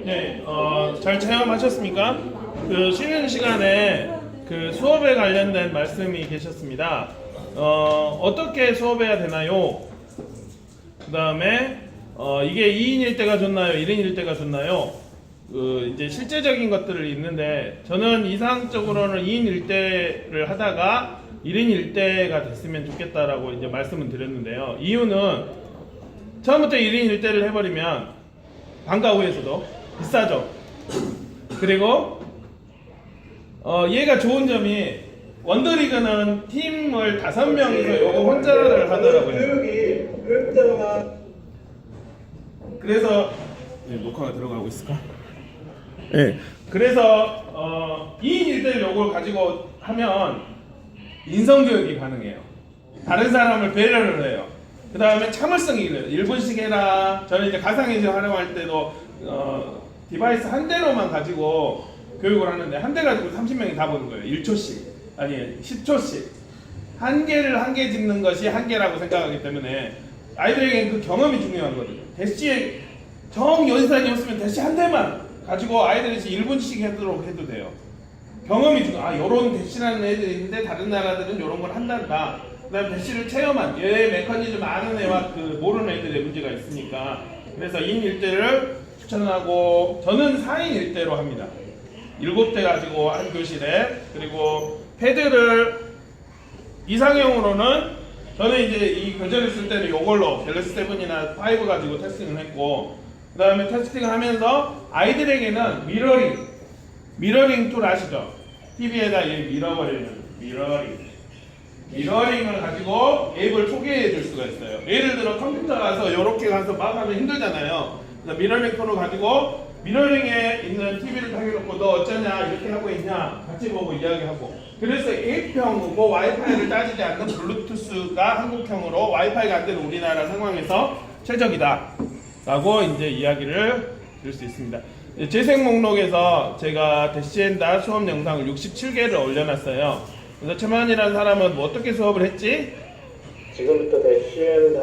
네, 잘 체험하셨습니까? 그 쉬는 시간에 그 수업에 관련된 말씀이 계셨습니다. 어떻게 수업해야 되나요? 그 다음에 이게 2인일 때가 좋나요? 1인일 때가 좋나요? 이제 실제적인 것들이 있는데 저는 이상적으로는 2인일 때를 하다가 1인일 때가 됐으면 좋겠다라고 이제 말씀을 드렸는데요. 이유는 처음부터 1인일 때를 해버리면 방과후에서도 비싸죠. 그리고 얘가 좋은 점이 원더리그는 팀을 5명이서 요거 혼자를 하더라고요. 그래서 녹화가 들어가고 있을까? 네. 그래서 2인 1대를 요걸 가지고 하면 인성교육이 가능해요. 다른 사람을 배려를 해요. 그 다음에 참을성이 그래요. 1분씩 해라. 저는 이제 가상의식 활용할 때도 디바이스 한 대로만 가지고 교육을 하는데 한 대 가지고 30명이 다 보는 거예요. 1초씩 아니 10초씩 한 개 찍는 것이 한 개라고 생각하기 때문에 아이들에게는 그 경험이 중요하거든요. 대시에 정 연산이 없으면 대시 한 대만 가지고 아이들이 1분씩 하도록 해도 돼요. 경험이 요런 대시라는 애들이 있는데 다른 나라들은 요런 걸 한단다. 그 다음에 대시를 체험한 얘 메커니즘 아는 애와 그 모르는 애들의 문제가 있으니까 그래서 2인 1대를 추천하고 저는 4인 1대로 합니다. 7대 가지고 한 교실에 그리고 패드를 이상형으로는 저는 이제 이 교재를 쓸 때는 이걸로 갤럭시 7이나 5 가지고 테스팅을 했고 그 다음에 테스팅을 하면서 아이들에게는 미러링 툴 아시죠? TV에다 밀어버리는 미러링을 가지고 앱을 소개해 줄 수가 있어요. 예를 들어 컴퓨터 가서 이렇게 가서 막 하면 힘들잖아요. 그래서 미러링 툴을 가지고 미러링에 있는 TV를 당겨놓고 너 어쩌냐 이렇게 하고 있냐 같이 보고 이야기하고 그래서 A평이고 와이파이를 따지지 않는 블루투스가 한국형으로 와이파이가 안 되는 우리나라 상황에서 최적이다 라고 이제 이야기를 드릴 수 있습니다. 재생 목록에서 제가 대시엔다 수업 영상을 67개를 올려놨어요. 그래서 최만이라는 사람은 뭐 어떻게 수업을 했지? 지금부터 대시엔다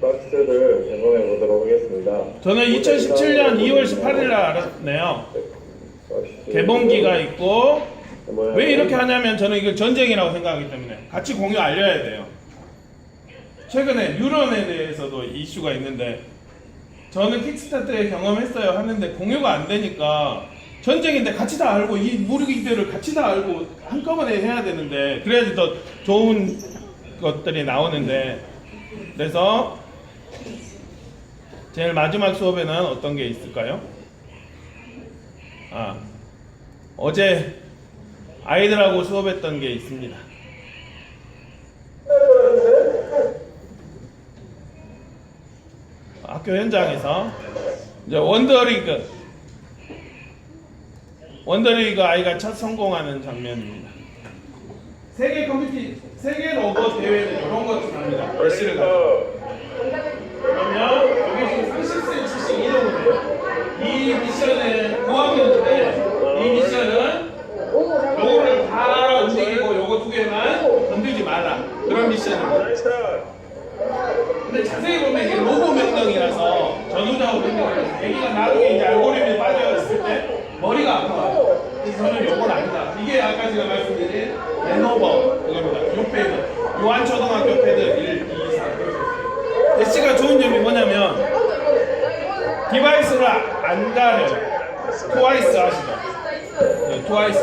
박스를 점검해 보도록 하겠습니다. 저는 2017년 2월 18일 날 알았네요. 개봉기가 있고 왜 이렇게 하냐면 저는 이걸 전쟁이라고 생각하기 때문에 같이 공유 알려야 돼요. 최근에 뉴런에 대해서도 이슈가 있는데 저는 킥스타트에 경험했어요 하는데 공유가 안 되니까 전쟁인데 같이 다 알고 이 무기들을 같이 다 알고 한꺼번에 해야 되는데 그래야지 더 좋은 것들이 나오는데 그래서 제일 마지막 수업에는 어떤 게 있을까요? 어제 아이들하고 수업했던 게 있습니다. 학교 현장에서 이제 원더리그 아이가 첫 성공하는 장면입니다. 세계 로봇 대회는 이런 것도 합니다. 대시를 가지고. 그러면 여기 지금 30cm씩 이동을 해요. 이 미션은 5학년인데 이 미션은 요거를 다 움직이고 요거 2개만 건들지 마라. 그런 미션입니다. 근데 자세히 보면 이게 로고 명령이라서 전후좌우 명령이라서 애기가 나중에 이제 알고리즘에 빠져있을 때 머리가 아파요. 그래서 저는 요건 아니다. 이게 아까 제가 말씀드린 레노버 그겁니다. 요 패드 요한초등학교 패드 1, 2, 3 대시가 좋은 점이 뭐냐면 디바이스를 안 가려요. 트와이스 아시죠? 네, 트와이스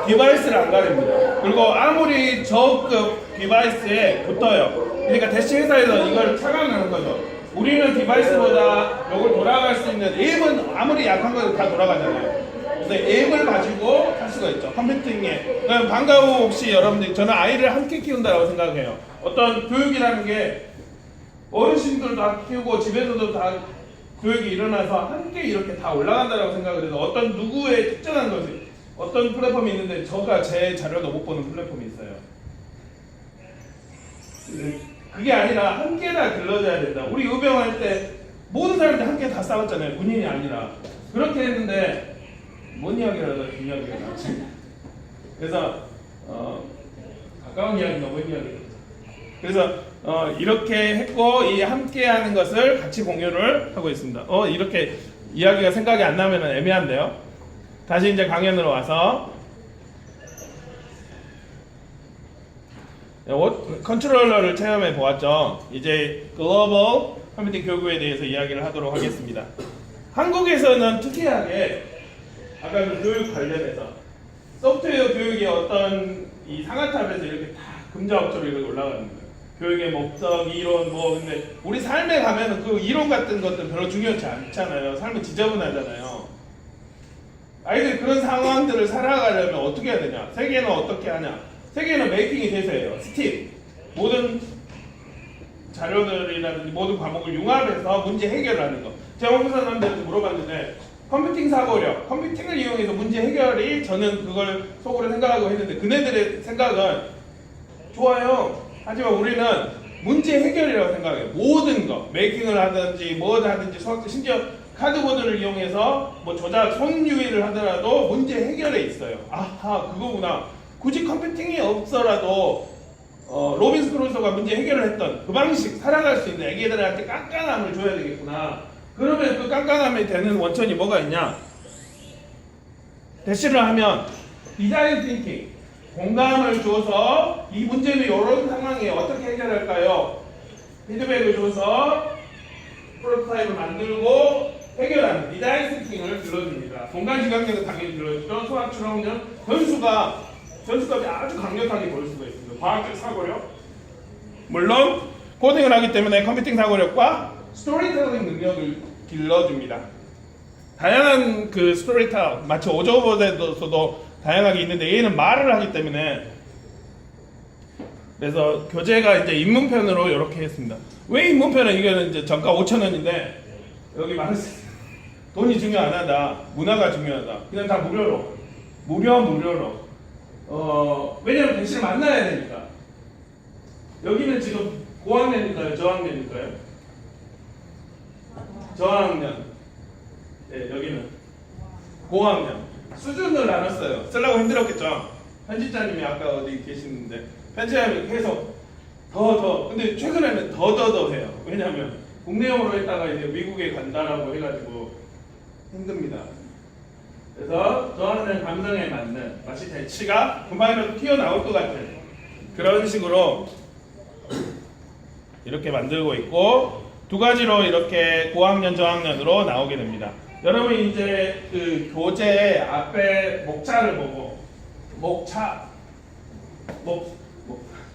디바이스를 안 가립니다. 그리고 아무리 저급 디바이스에 붙어요. 그러니까 대시 회사에서 이걸 착안하는 거죠. 우리는 디바이스보다 이걸 돌아갈 수 있는 앱은 아무리 약한 것도 다 돌아가잖아요. 그래서 앱을 가지고 할 수가 있죠. 컴퓨팅에. 방과 후 혹시 여러분들 저는 아이를 함께 키운다고 생각해요. 어떤 교육이라는 게 어르신들도 다 키우고 집에서도 다 교육이 일어나서 함께 이렇게 다 올라간다고 생각을 해서 어떤 누구의 특정한 것이 어떤 플랫폼이 있는데 제가 제 자료도 못 보는 플랫폼이 있어요. 그게 아니라 함께 다 길러져야 된다. 우리 의병할 때 모든 사람들 함께 다 싸웠잖아요. 군인이 아니라. 그렇게 했는데 뭔 이야기라도 긴 이야기가 나왔지. 그래서 가까운 이야기가 뭔 이야기겠죠. 그래서 이렇게 했고 이 함께하는 것을 같이 공유를 하고 있습니다. 이렇게 이야기가 생각이 안 나면 애매한데요. 다시 이제 강연으로 와서 컨트롤러를 체험해 보았죠. 이제 글로벌 컴퓨팅 교육에 대해서 이야기를 하도록 하겠습니다. 한국에서는 특이하게 아까 그 교육 관련해서 소프트웨어 교육의 어떤 이 상아탑에서 이렇게 다 금자업처럼 이렇게 올라가는 거예요. 교육의 목적, 이론 근데 우리 삶에 가면은 그 이론 같은 것들 별로 중요하지 않잖아요. 삶은 지저분하잖아요. 아이들이 그런 상황들을 살아가려면 어떻게 해야 되냐? 세계는 어떻게 하냐? 세계는 메이킹이 대세예요. 스팀. 모든 자료들이라든지 모든 과목을 융합해서 문제 해결을 하는 거. 제가 홍보 사람들한테 물어봤는데 컴퓨팅 사고력, 컴퓨팅을 이용해서 문제 해결이 저는 그걸 속으로 생각하고 했는데 그네들의 생각은 좋아요. 하지만 우리는 문제 해결이라고 생각해요. 모든 거, 메이킹을 하든지 뭐든 하든지 심지어 카드보드를 이용해서 뭐 조작, 손유의를 하더라도 문제 해결에 있어요. 아하, 그거구나. 굳이 컴퓨팅이 없어라도 로빈스 크루소가 문제 해결을 했던 그 방식, 살아갈 수 있는 애기들한테 깐깐함을 줘야 되겠구나. 그러면 그 깐깐함이 되는 원천이 뭐가 있냐? 대시를 하면 디자인 띵킹, 공감을 줘서 이 문제는 이런 상황에 어떻게 해결할까요? 피드백을 줘서 프로토타입을 만들고 해결하는 디자인 띵킹을 들어줍니다. 공간 시각력은 당연히 들어주죠. 수학 추론은 변수값이 아주 강력하게 보일 수가 있습니다. 과학적 사고력, 물론 코딩을 하기 때문에 컴퓨팅 사고력과 스토리텔링 능력을 길러줍니다. 다양한 그 스토리텔, 마치 오저버드에서도 다양하게 있는데 얘는 말을 하기 때문에 그래서 교재가 이제 입문편으로 이렇게 했습니다. 왜 입문편은 이거는 이제 정가 5,000원인데 여기 말했어요. 돈이 중요 안 하다, 문화가 중요하다. 그냥 다 무료로, 무료로. 왜냐면 대신에 만나야 되니까. 여기는 지금 고학년인가요? 저학년인가요? 저학년. 네, 여기는 고학년. 수준을 나눴어요. 쓰려고 힘들었겠죠. 편집자님이 아까 어디 계시는데 편집자님이 계속 더. 근데 최근에는 더 해요. 왜냐면 국내용으로 했다가 이제 미국에 간다라고 해가지고 힘듭니다. 그래서 저학년 감성에 맞는 마치 대치가 금방이라도 튀어나올 것 같은 그런 식으로 이렇게 만들고 있고 두 가지로 이렇게 고학년 저학년으로 나오게 됩니다. 여러분 이제 그 교재 앞에 목차를 보고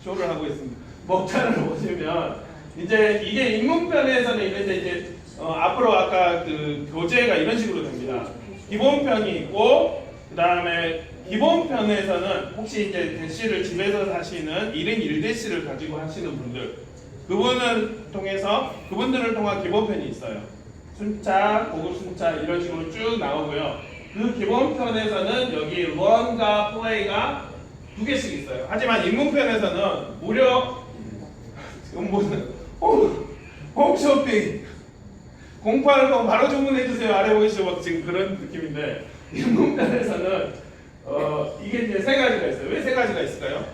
쇼를 하고 있습니다. 목차를 보시면 이제 이게 입문편에서는 이런데 이제 앞으로 아까 그 교재가 이런 식으로 됩니다. 기본편이 있고 그 다음에 기본편에서는 혹시 이제 대시를 집에서 하시는 1인 1대시를 가지고 하시는 분들 그분들을 통한 기본편이 있어요. 순차, 고급 순차 이런 식으로 쭉 나오고요. 그 기본편에서는 여기 런과 플레이가 2개씩 있어요. 하지만 입문편에서는 무려 홈쇼핑 080 바로 주문해주세요. 아래 보이시고 지금 그런 느낌인데 입문편에서는 이게 이제 3가지가 있어요. 왜 3가지가 있을까요?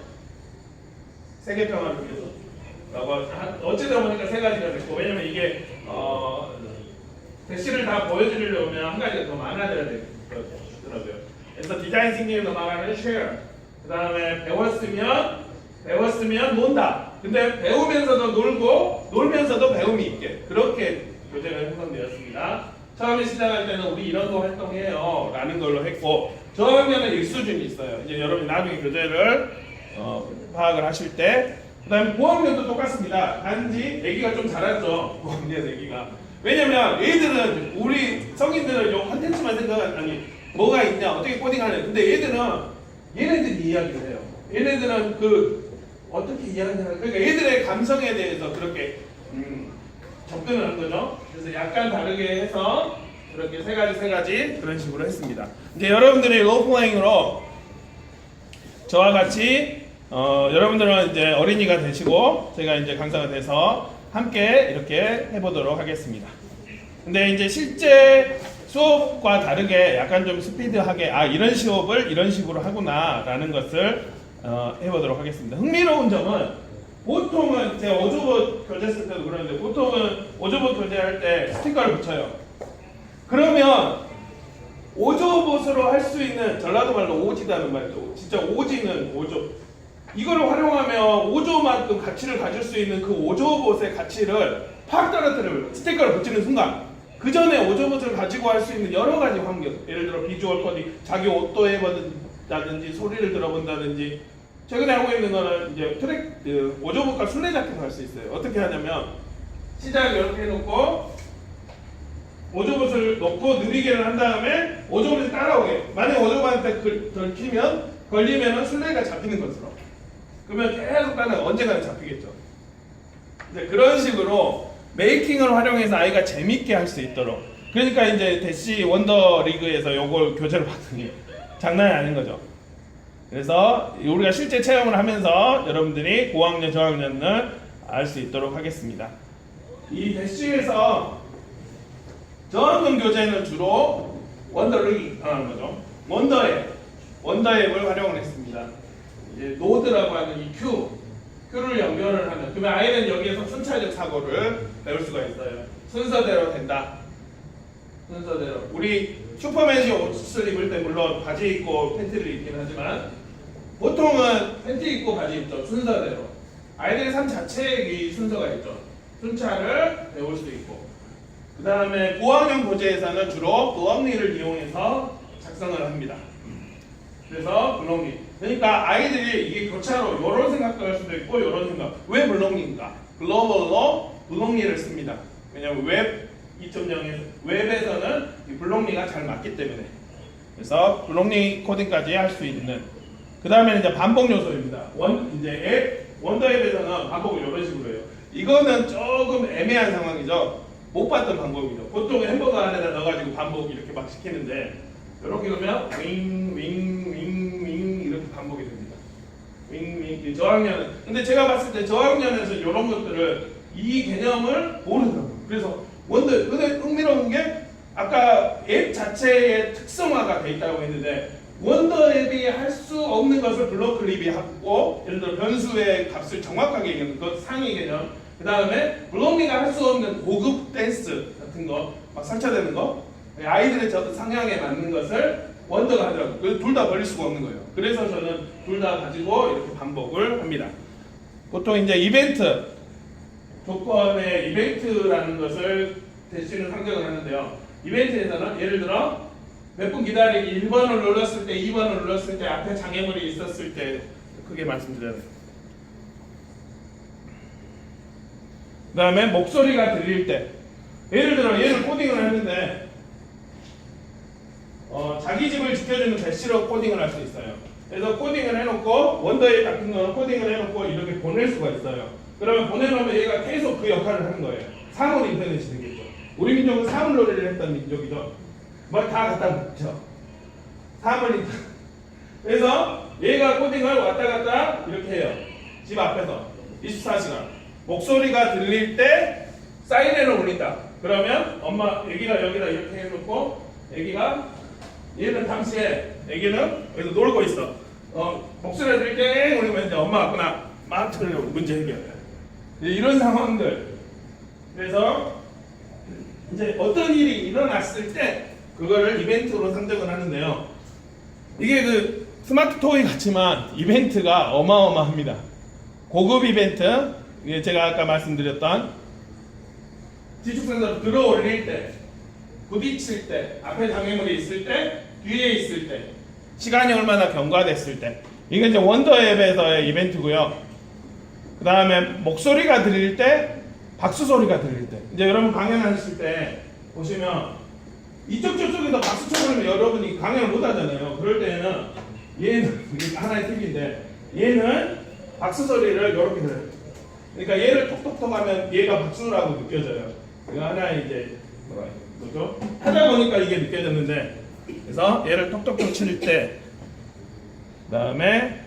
세계 평화를 위해서. 어찌되다 보니까 3가지가 됐고 왜냐면 이게 대시를 다 보여드리려면 한 가지가 더 많아져야 되더라고요. 그래서 디자인 싱킹을 말하는 쉐어. 그 다음에 배웠으면 논다. 근데 배우면서도 놀고 놀면서도 배움이 있게 그렇게 교재가 형성되었습니다. 처음에 시작할 때는 우리 이런 거 활동해요 라는 걸로 했고 저학년은 1수준이 있어요. 이제 여러분이 나중에 교재를 파악을 하실 때 그 다음에 고학년도 똑같습니다. 단지 애기가 좀 잘하죠. 고학년 애기가. 왜냐면 애들은 우리 성인들은 요 컨텐츠만 생각하니 뭐가 있냐 어떻게 코딩하냐 근데 얘네들이 이야기를 해요. 얘네들은 어떻게 이야기하냐 그러니까 얘들의 감성에 대해서 그렇게 접근을 한 거죠. 그래서 약간 다르게 해서 그렇게 세 가지 그런 식으로 했습니다. 이제 여러분들이 롤플레잉으로 저와 같이 여러분들은 이제 어린이가 되시고 제가 이제 강사가 돼서 함께 이렇게 해보도록 하겠습니다. 근데 이제 실제 수업과 다르게 약간 좀 스피드하게 이런 수업을 이런 식으로 하구나 라는 것을 해보도록 하겠습니다. 흥미로운 점은 보통은 제가 오조봇 교재했을 때도 그러는데 보통은 오조봇 교재할 때 스티커를 붙여요. 그러면 오조봇으로 할 수 있는 전라도 말로 오지다는 말이죠. 진짜 오지는 오조. 이거를 활용하면 오조만큼 가치를 가질 수 있는 그 오조봇의 가치를 팍 떨어뜨려요. 스티커를 붙이는 순간. 그 전에 오조봇을 가지고 할 수 있는 여러 가지 환경. 예를 들어 비주얼 코딩, 자기 옷도 해본다든지 소리를 들어본다든지. 최근에 하고 있는 거는 이제 오조봇과 술래잡기를 할 수 있어요. 어떻게 하냐면 시작 이렇게 해놓고 오조봇을 놓고 느리게를 한 다음에 오조봇이 따라오게. 만약 오조봇한테 걸리면 술래가 잡히는 것으로. 그러면 계속 따라 언젠가는 잡히겠죠. 이제 그런 식으로 메이킹을 활용해서 아이가 재밌게 할 수 있도록. 그러니까 이제 대시 원더 리그에서 요걸 교재로 받은 게 장난이 아닌 거죠. 그래서 우리가 실제 체험을 하면서 여러분들이 고학년, 저학년을 알 수 있도록 하겠습니다. 이 대시에서 저학년 교재는 주로 원더를 하는 거죠. 원더앱을 활용을 했습니다. 이제 노드라고 하는 이 Q를 연결을 하면 그러면 아이는 여기에서 순차적 사고를 배울 수가 있어요. 순서대로 된다. 순서대로. 우리 슈퍼맨이 옷을 입을 때 물론 바지 입고 팬티를 입긴 하지만 보통은 팬티 입고 바지 입죠. 순서대로. 아이들의 삶 자체에 이 순서가 있죠. 순차를 배울 수도 있고. 그 다음에 고학년 교재에서는 주로 블록리를 이용해서 작성을 합니다. 그래서 블록리. 그러니까 아이들이 이게 교차로 이런 생각도 할 수도 있고 이런 생각. 왜 블록리인가? 글로벌로 블록리를 씁니다. 왜냐하면 웹 2.0에서 웹에서는 이 블록리가 잘 맞기 때문에. 그래서 블록리 코딩까지 할 수 있는. 그 다음에 이제 반복 요소입니다. 원더 앱에서는 반복을 이런 식으로 해요. 이거는 조금 애매한 상황이죠. 못 봤던 방법이죠. 보통 햄버거 안에다 넣어가지고 반복 이렇게 막 시키는데 이렇게 보면 윙 이렇게 반복이 됩니다. 윙 저학년은 근데 제가 봤을 때 저학년에서 이런 것들을 이 개념을 모르더라고요. 그래서 근데 흥미로운 게 아까 앱 자체의 특성화가 돼 있다고 했는데 원더 앱이 할 수 없는 것을 블록클립이 하고 예를 들어 변수의 값을 정확하게 얘기하는 것 상위 개념. 그 다음에 블록리가 할 수 없는 고급 댄스 같은 거 막 설치되는 거 아이들의 성향에 맞는 것을 원더가 하더라고요. 그래서 둘 다 버릴 수가 없는 거예요. 그래서 저는 둘 다 가지고 이렇게 반복을 합니다. 보통 이제 이벤트 조건의 이벤트라는 것을 대신에 상정을 하는데요. 이벤트에서는 예를 들어 몇 분 기다리기 1번을 눌렀을 때 2번을 눌렀을 때 앞에 장애물이 있었을 때 크게 말씀드려요. 그 다음에 목소리가 들릴 때 예를 들어 얘를 코딩을 했는데 자기 집을 지켜주는 대시로 코딩을 할 수 있어요. 그래서 코딩을 해놓고 원더앱 같은 거는 코딩을 해놓고 이렇게 보낼 수가 있어요. 그러면 보내놓으면 얘가 계속 그 역할을 하는 거예요. 사물 인터넷이 되겠죠. 우리 민족은 사물놀이를 했던 민족이죠. 뭐 다 갖다 놓죠. 사물 인터넷. 그래서 얘가 코딩을 왔다 갔다 이렇게 해요. 집 앞에서 24시간. 목소리가 들릴 때 사이렌을 울린다. 그러면 엄마, 애기가 여기다 이렇게 해놓고 얘는 당시에 애기는 여기서 놀고 있어. 목소리가 들릴 때 울리면 이제 엄마 왔구나. 막 틀려 문제 해결해. 이런 상황들. 그래서 이제 어떤 일이 일어났을 때 그거를 이벤트로 상정을 하는데요. 이게 그 스마트 토이 같지만 이벤트가 어마어마합니다. 고급 이벤트. 제가 아까 말씀드렸던 지축 센서로 들어 올릴 때, 부딪힐 때, 앞에 장애물이 있을 때, 뒤에 있을 때, 시간이 얼마나 경과됐을 때. 이게 이제 원더 앱에서의 이벤트고요. 그 다음에 목소리가 들릴 때, 박수 소리가 들릴 때. 이제 여러분 강연하실 때 보시면 이쪽 저쪽에서 박수 쳐버리면 여러분이 강연을 못 하잖아요. 그럴 때는 얘는 하나의 팁인데 얘는 박수 소리를 이렇게 들어요. 그러니까 얘를 톡톡톡 하면 얘가 박수라고 느껴져요. 이거 하나의 이제 뭐죠? 하다 보니까 이게 느껴졌는데 그래서 얘를 톡톡톡 칠 때 그다음에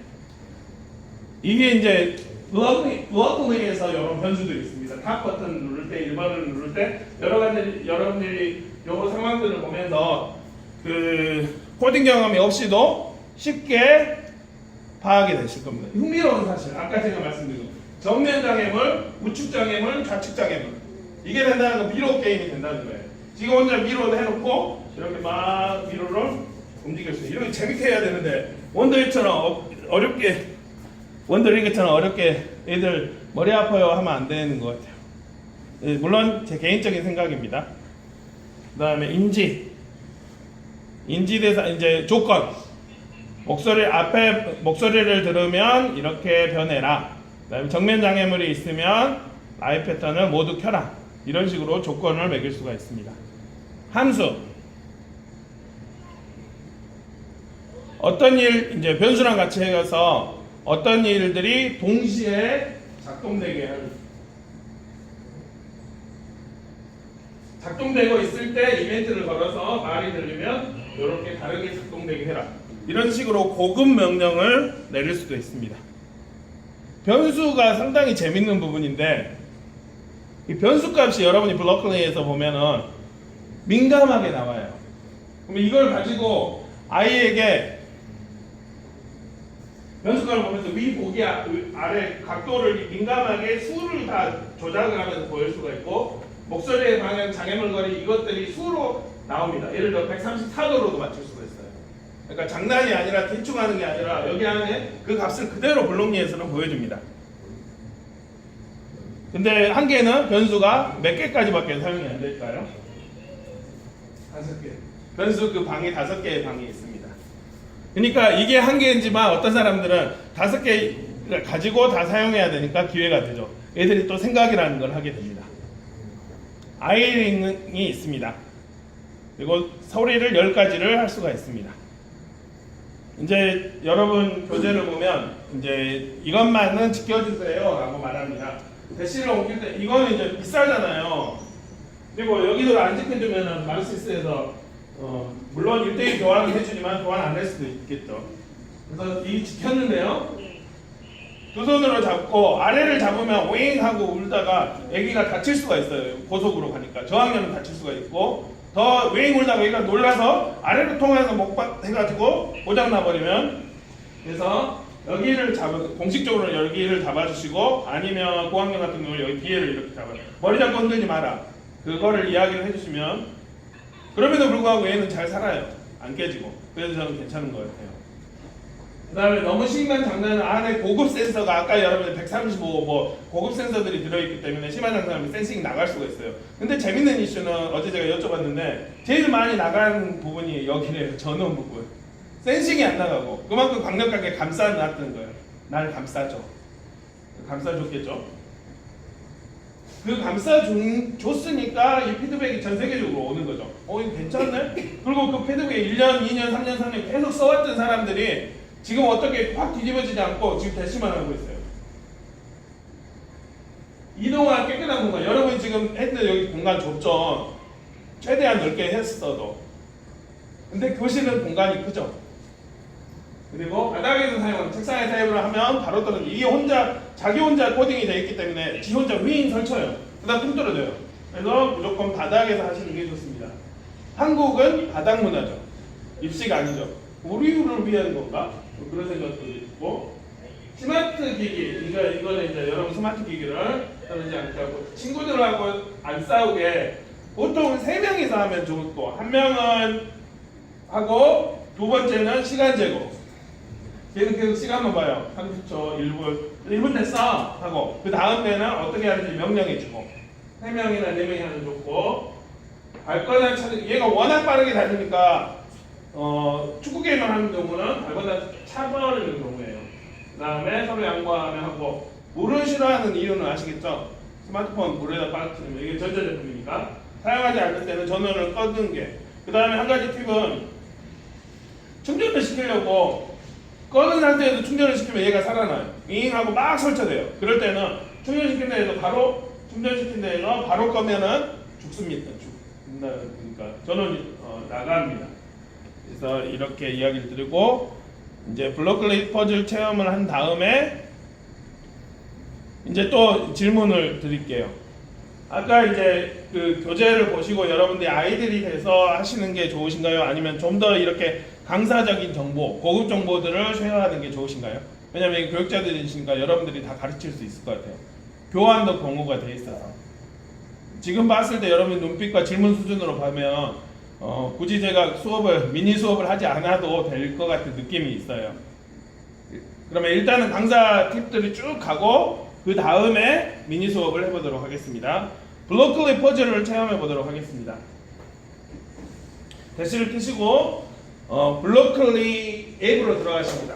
이게 이제 블록리에서 이런 변수들이 있습니다. 탑 버튼 누를 때, 1번을 누를 때 여러 가지 여러분들이 요 상황들을 보면서 그 코딩 경험이 없이도 쉽게 파악이 되실 겁니다. 흥미로운 사실, 아까 제가 말씀드린 거. 정면 장애물, 우측 장애물, 좌측 장애물. 이게 된다는 건 미러 게임이 된다는 거예요. 지금 혼자 미러도 해놓고 이렇게 막 미러를 움직일 수 있어요. 이렇게 재밌게 해야 되는데 원더링처럼 어렵게 원더링처럼 어렵게 애들 머리 아파요 하면 안 되는 것 같아요. 예, 물론 제 개인적인 생각입니다. 그다음에 인지대사 이제 조건. 목소리를 들으면 이렇게 변해라. 그다음에 정면 장애물이 있으면 라이 패턴을 모두 켜라. 이런 식으로 조건을 매길 수가 있습니다. 함수. 어떤 일 이제 변수랑 같이 해서 어떤 일들이 동시에 작동되고 있을 때 이벤트를 걸어서 말이 들리면 이렇게 다르게 작동되게 해라. 이런 식으로 고급 명령을 내릴 수도 있습니다. 변수가 상당히 재밌는 부분인데 이 변수 값이 여러분이 블로클리에서 보면은 민감하게 나와요. 그럼 이걸 가지고 아이에게 변수값을 보면서 위 보기 아래 각도를 민감하게 수를 다 조작을 하면서 보일 수가 있고 목소리의 방향, 장애물 거리 이것들이 수로 나옵니다. 예를 들어 134도로도 맞출 수가 있어요. 그러니까 장난이 아니라 대충 하는 게 아니라 여기 안에 그 값을 그대로 블록리에서는 보여줍니다. 근데 한계는 변수가 몇 개까지밖에 사용이 안 될까요? 5개. 변수 그 방이 5개의 방이 있습니다. 그러니까 이게 한계인지만 어떤 사람들은 5개 가지고 다 사용해야 되니까 기회가 되죠. 애들이 또 생각이라는 걸 하게 됩니다. 아이링이 있습니다. 그리고 소리를 10가지를 할 수가 있습니다. 이제 여러분 교재를 보면 이제 이것만은 지켜주세요 라고 말합니다. 대시를 옮길 때 이거는 이제 비싸잖아요. 그리고 여기도 안 지켜주면 마르시스에서 물론 1대1 교환을 해주지만 교환 안 할 수도 있겠죠. 그래서 이 지켰는데요. 두 손으로 잡고 아래를 잡으면 윙 하고 울다가 아기가 다칠 수가 있어요. 고속으로 가니까 저학년은 다칠 수가 있고 더 윙 울다가 아기가 놀라서 아래로 통해서 목박 해가지고 고장 나버리면 그래서 여기를 공식적으로 여기를 잡아주시고 아니면 고학년 같은 경우는 여기 뒤에를 이렇게 잡아요. 머리 잡고 흔들지 마라. 그거를 이야기를 해주시면 그럼에도 불구하고 얘는 잘 살아요. 안 깨지고. 그래서 저는 괜찮은 것 같아요. 그 다음에 너무 심한 장난은 안에 고급 센서가 아까 여러분들 135 고급 센서들이 들어있기 때문에 심한 장난하면 센싱이 나갈 수가 있어요. 근데 재밌는 이슈는 어제 제가 여쭤봤는데 제일 많이 나가는 부분이 여기래요. 전원 부분. 센싱이 안 나가고 그만큼 강력하게 감싸놨던 거예요. 날 감싸줘. 감싸줬겠죠. 그 감싸줬으니까 이 피드백이 전 세계적으로 오는 거죠. 이거 괜찮네? 그리고 그 피드백이 1년, 2년, 3년, 4년 계속 써왔던 사람들이 지금 어떻게 확 뒤집어지지 않고 지금 대시만 하고 있어요. 이동한 깨끗한 공간. 여러분이 지금 했는데 여기 공간 좁죠. 최대한 넓게 했어도. 근데 교실은 공간이 크죠. 그리고 바닥에서 사용하는 책상에 타입을 하면 바로 떨어져요. 이게 자기 혼자 코딩이 되어 있기 때문에 지 혼자 윙 설쳐요. 그 다음 뚝 떨어져요. 그래서 무조건 바닥에서 하시는 게 좋습니다. 한국은 바닥 문화죠. 입식 아니죠. 우리를 위한 건가? 그런 생각도 있고 스마트 기기, 이거는 이제 여러분 스마트 기기를 떨어지지 않게 하고 친구들하고 안 싸우게 보통 3명이서 하면 좋고 1명은 하고 두 번째는 시간 제거. 걔는 계속 시간만 봐요. 30초, 1분 됐어 하고 그 다음에는 어떻게 하는지 명령해주고 3명이나 4명이 하면 좋고 발권을 찾는 얘가 워낙 빠르게 다니니까 축구 게임을 하는 경우는 발권을 차버리는 경우예요. 그 다음에 서로 양보하면 하고 물을 싫어하는 이유는 아시겠죠? 스마트폰 물에다 빠뜨리면 이게 전자제품이니까 사용하지 않을 때는 전원을 꺼는 게. 그 다음에 한 가지 팁은 충전을 시키려고 꺼는 상태에서 충전을 시키면 얘가 살아나요. 윙 하고 막 설쳐돼요. 그럴 때는 충전시킨 데에서 바로 꺼면은 죽습니다. 그러니까 전원이 나갑니다. 그래서 이렇게 이야기를 드리고 이제 블록클레이 퍼즐 체험을 한 다음에 이제 또 질문을 드릴게요. 아까 이제 그 교재를 보시고 여러분들이 아이들이 돼서 하시는 게 좋으신가요? 아니면 좀 더 이렇게 강사적인 정보, 고급 정보들을 쉐어하는 게 좋으신가요? 왜냐면 이게 교육자들이시니까 여러분들이 다 가르칠 수 있을 것 같아요. 교환도 공유가 돼 있어서. 지금 봤을 때 여러분 눈빛과 질문 수준으로 보면 굳이 제가 미니 수업을 하지 않아도 될 것 같은 느낌이 있어요. 그러면 일단은 강사 팁들이 쭉 가고 그 다음에 미니 수업을 해보도록 하겠습니다. 블로클리 퍼즐을 체험해 보도록 하겠습니다. 대시를 켜시고 블로클리 앱으로 들어가십니다.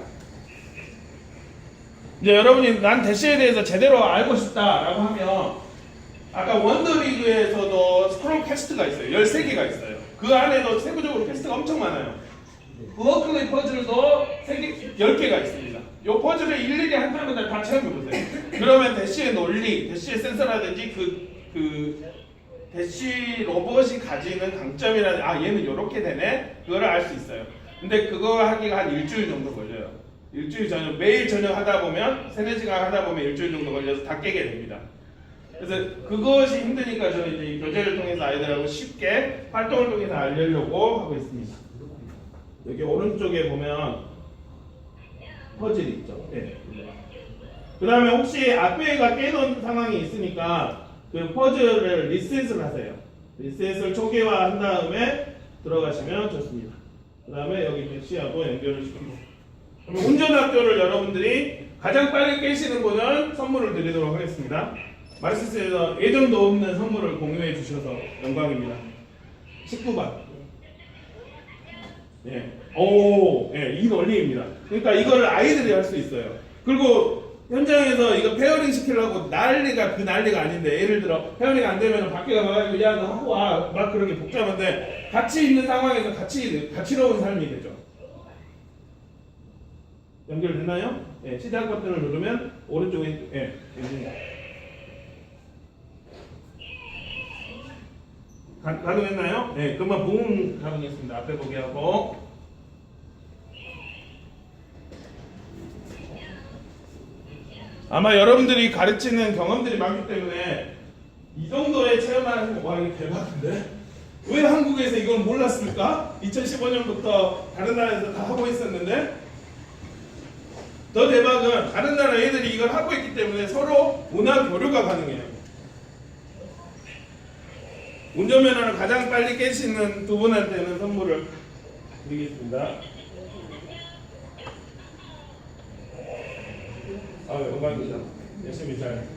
이제 여러분이 난 대시에 대해서 제대로 알고 싶다라고 하면 아까 원더리그에서도 스크롤 퀘스트가 있어요. 13개가 있어요. 그 안에도 세부적으로 퀘스트가 엄청 많아요. 블로클리 퍼즐도 10개가 있습니다. 이 퍼즐을 일일이 한타면 다 체험해보세요. 그러면 대시의 논리, 대시의 센서라든지 그 대시 로봇이 가지는 강점이라는 얘는 이렇게 되네? 그거를 알 수 있어요. 근데 그거 하기가 한 일주일 정도 걸려요. 일주일 저녁, 매일 저녁 하다 보면 3-4시간 하다 보면 일주일 정도 걸려서 다 깨게 됩니다. 그래서 그것이 힘드니까 저는 이제 이 교재를 통해서 아이들하고 쉽게 활동을 통해서 알려고 하고 있습니다. 여기 오른쪽에 보면 퍼즐이 있죠. 네. 그 다음에 혹시 앞에가 깨놓은 상황이 있으니까 그 퍼즐을 리셋을 하세요. 리셋을 초기화한 다음에 들어가시면 좋습니다. 그 다음에 여기 대시하고 연결을 시킵니다. 그럼 운전학교를 여러분들이 가장 빨리 깨시는 분은 선물을 드리도록 하겠습니다. 마르시스에서 예정도 없는 선물을 공유해 주셔서 영광입니다. 19번. 예. 이 논리입니다. 그러니까 이거를 아이들이 할 수 있어요. 그리고 현장에서 이거 페어링 시키려고 난리가 아닌데, 예를 들어 페어링 안 되면 밖에 가가지고 야 너 하고 와 막 그런 게 복잡한데, 같이 있는 상황에서 같이로운 삶이 되죠. 연결됐나요? 예, 시작 버튼을 누르면 오른쪽에 됩니다. 가능했나요? 네, 그만 붕 가능했습니다. 앞에 보기 하고. 아마 여러분들이 가르치는 경험들이 많기 때문에 이 정도의 체험하는 거 이게 대박인데? 왜 한국에서 이걸 몰랐을까? 2015년부터 다른 나라에서 다 하고 있었는데, 더 대박은 다른 나라 애들이 이걸 하고 있기 때문에 서로 문화 교류가 가능해요. 운전면허를 가장 빨리 깰 수 있는 두 분한테는 선물을 드리겠습니다. 영광입니다. 열심히 잘.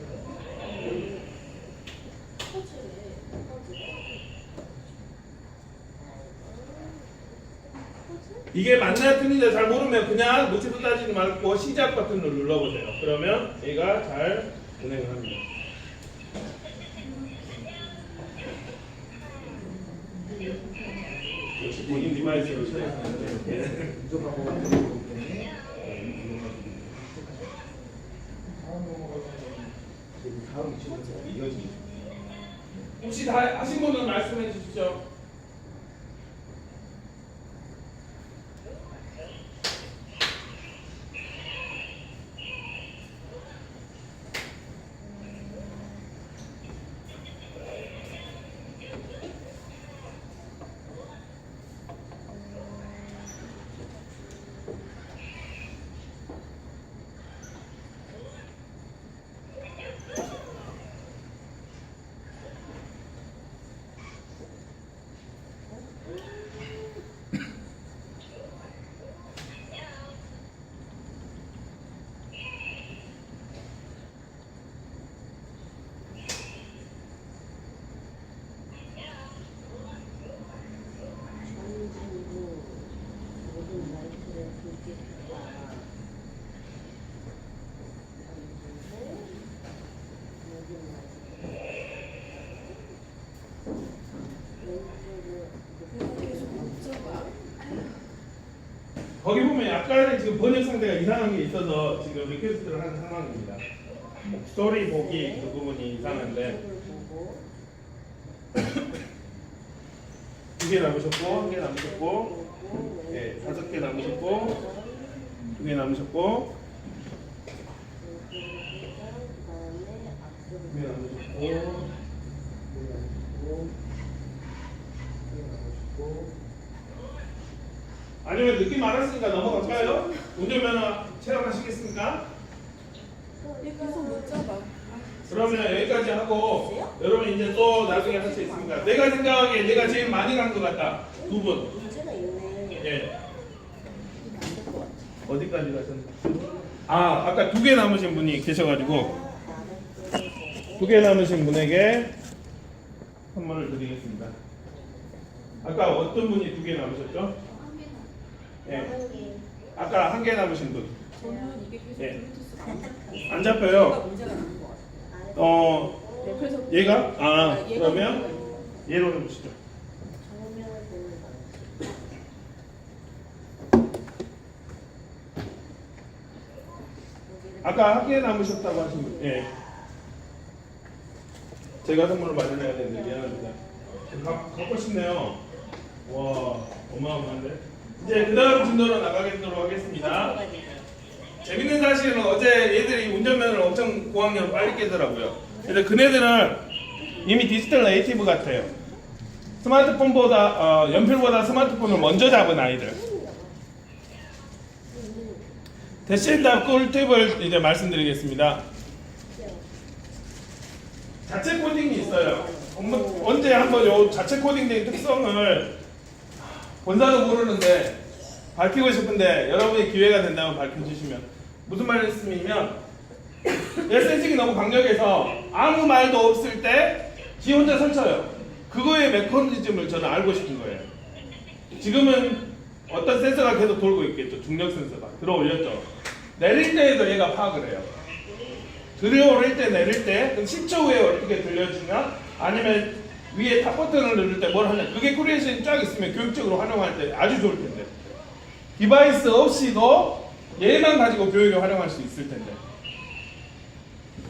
이게 맞나 틀리냐 잘 모르면 그냥 놓치도 따지지 말고 시작 버튼을 눌러보세요. 그러면 얘가 잘 진행을 합니다. 역시 본인 디바이스로 실행하는데 혹시 다 하신 분은 말씀해 주십시오. 거기 보면 약간의 지금 번역 상태가 이상한 게 있어서 지금 리퀘스트를 하는 상황입니다. 목소리 보기 그 부분이 이상한데 2개 남으셨고 1개 남으셨고 5개 남으셨고 2개 남으셨고 2개 남으셨고 아니면 느낌 알았으니까 넘어갈까요? 운전면허 체험하시겠습니까? 계속 못 잡아. 그러면 여기까지 하고 여러분 이제 또 나중에 할 수 있습니다. 내가 생각하기에 내가 제일 많이 간 것 같다. 두 분. 문제가 있네. 예. 이거 안될 것 같아. 어디까지 가셨나요? 아, 아까 2개 남으신 분이 계셔가지고 2개 남으신 분에게 선물을 드리겠습니다. 아까 어떤 분이 2개 남으셨죠? 예. 아까 1개 남으신 분. 저는 이게 계속 예. 블루투스가 안 잡혀요. 안 잡혀요. 뭐가 문제가 있는 것 같아. 어, 그래서 얘가? 아, 얘가 그러면 문제가 있는 것 같아. 얘로 해보시죠. 아까 1개 남으셨다고 하신 분. 예. 제가 선물을 마련해야 되는데 미안합니다. 갖고 싶네요. 와, 어마어마한데. 이제 그 다음 진도로 나가겠도록 하겠습니다. 재밌는 사실은 어제 얘들이 운전면허를 엄청 고학년 빨리 깨더라고요. 근데 그네들은 이미 디지털 네이티브 같아요. 스마트폰보다 연필보다 스마트폰을 먼저 잡은 아이들. 대신다 꿀팁을 이제 말씀드리겠습니다. 자체 코딩이 있어요. 언제 한번 요 자체 코딩된 특성을 본사도 모르는데 밝히고 싶은데 여러분이 기회가 된다면 밝혀주시면 무슨 말씀이냐면 SNC가 너무 강력해서 아무 말도 없을 때 지 혼자 설쳐요. 그거의 메커니즘을 저는 알고 싶은 거예요. 지금은 어떤 센서가 계속 돌고 있겠죠. 중력 센서가 들어올렸죠. 내릴 때에도 얘가 파악을 해요. 들어오를 때 내릴 때 그럼 10초 후에 어떻게 들려주냐 아니면 위에 탑 버튼을 누를 때 뭘 하냐 그게 크리에이션이 쫙 있으면 교육적으로 활용할 때 아주 좋을 텐데 디바이스 없이도 얘만 가지고 교육에 활용할 수 있을 텐데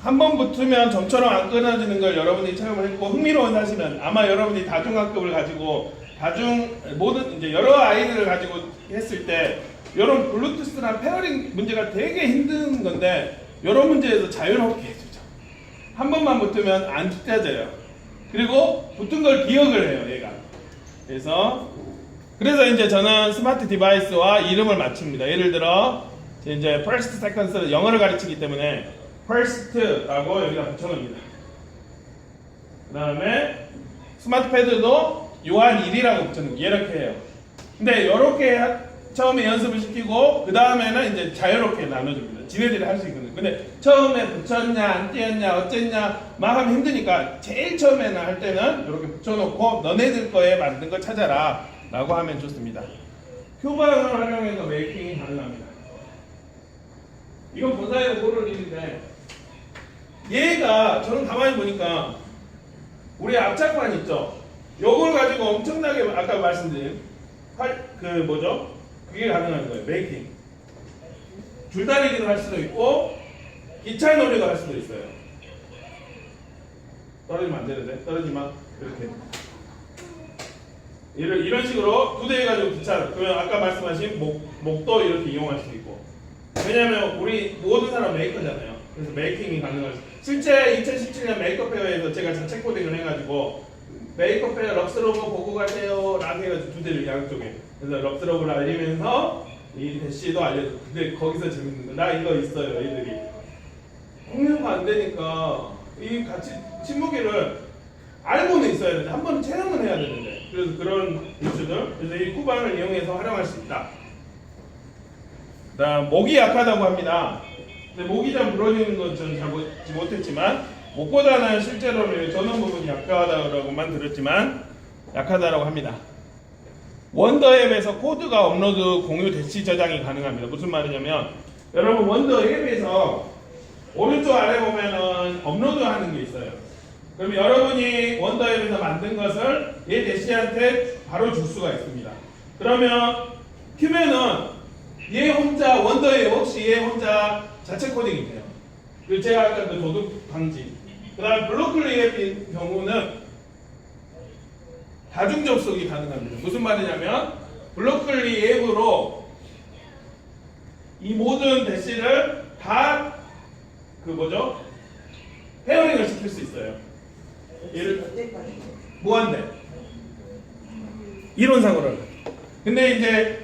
한 번 붙으면 점처럼 안 끊어지는 걸 여러분이 체험을 했고 흥미로운 사실은 아마 여러분이 다중학급을 가지고 모든 이제 여러 아이들을 가지고 했을 때 이런 블루투스나 페어링 문제가 되게 힘든 건데 이런 문제에서 자유롭게 해주죠. 한 번만 붙으면 안 찢어져요. 그리고 붙은 걸 기억을 해요, 얘가. 그래서 이제 저는 스마트 디바이스와 이름을 맞춥니다. 예를 들어 이제 first, second 영어를 가르치기 때문에 first라고 여기다 붙여놓습니다. 그 다음에 스마트 패드도 요한 1이라고 붙여놓고 이렇게 해요. 근데 이렇게 처음에 연습을 시키고 그 다음에는 이제 자유롭게 나눠줍니다. 지네들이 할 수 있거든요. 근데 처음에 붙였냐 안 띄었냐 어쨌냐 막 하면 힘드니까 제일 처음에는 할 때는 이렇게 붙여놓고 너네들 거에 맞는 거 찾아라 라고 하면 좋습니다. 표방을 활용해서 메이킹이 가능합니다. 이건 본사에도 모를 일인데 얘가 저는 가만히 보니까 우리 앞장판 있죠? 요걸 가지고 엄청나게 아까 말씀드린 그게 가능한 거예요. 메이킹. 줄다리기도 할 수도 있고 기차 놀이도 할 수도 있어요. 떨어지면 안 되는데 떨어지지 마. 이렇게 이런 식으로 두 대 해가지고 기차 그러면 아까 말씀하신 목도 이렇게 이용할 수 있고 왜냐하면 우리 모든 사람 메이커잖아요. 그래서 메이킹이 가능하죠. 실제 2017년 메이크업 페어에서 제가 자체 코딩을 해가지고 메이크업 페어 럭스로브 보고 가세요 라고 해가지고 두 대를 양쪽에 그래서 럭스로브를 알리면서 이 대시도 알려줘. 근데 거기서 재밌는 거 나 이거 있어요 애들이 공유가 안 되니까 이 같이 친목기를 알고는 있어야 되는데 한 번은 체험을 해야 되는데 그래서 그런 이슈들 그래서 이 쿠방을 이용해서 활용할 수 있다. 그다음 목이 약하다고 합니다. 근데 목이 좀 부러지는 건 저는 잘 보지 못했지만 목보다는 실제로는 전원 부분이 약하다고만 들었지만 약하다라고 합니다. 원더 앱에서 코드가 업로드 공유 대시 저장이 가능합니다. 무슨 말이냐면 여러분 원더 앱에서 오른쪽 아래 보면은 업로드하는 게 있어요. 그럼 여러분이 원더 앱에서 만든 것을 얘 대시한테 바로 줄 수가 있습니다. 그러면 큐면은 얘 혼자 원더 앱 없이 얘 혼자 자체 코딩이 돼요. 그리고 제가 아까 그 도둑 방지. 그다음 블로클리 앱의 경우는 다중 접속이 가능합니다. 무슨 말이냐면 블로클리 앱으로 이 모든 대시를 다 페어링을 시킬 수 있어요. 무한대. 이론상으로는. 근데 이제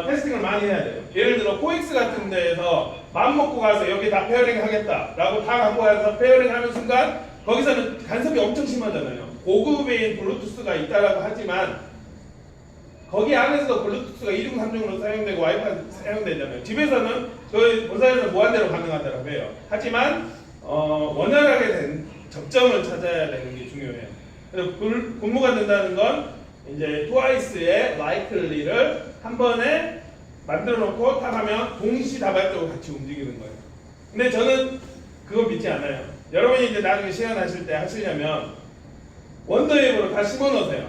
테스팅을 많이 해야 돼요. 예를 들어 코엑스 같은 데에서 마음 먹고 가서 여기 다 페어링 하겠다라고 다 갖고 와서 페어링 하는 순간 거기서는 간섭이 엄청 심하잖아요. 고급의 블루투스가 있다라고 하지만 거기 안에서도 블루투스가 2중, 3중으로 사용되고 와이파이 사용되잖아요. 집에서는 저희 본사에서는 무한대로 가능하다고 해요. 하지만 원활하게 된 접점을 찾아야 되는 게 중요해요. 그래서 근무가 된다는 건 이제 트와이스의 likely를 한 번에 만들어 놓고 딱 하면 동시다발적으로 같이 움직이는 거예요. 근데 저는 그거 믿지 않아요. 여러분이 이제 나중에 시연하실 때 하시려면 원더웨이브로 다 심어 놓으세요.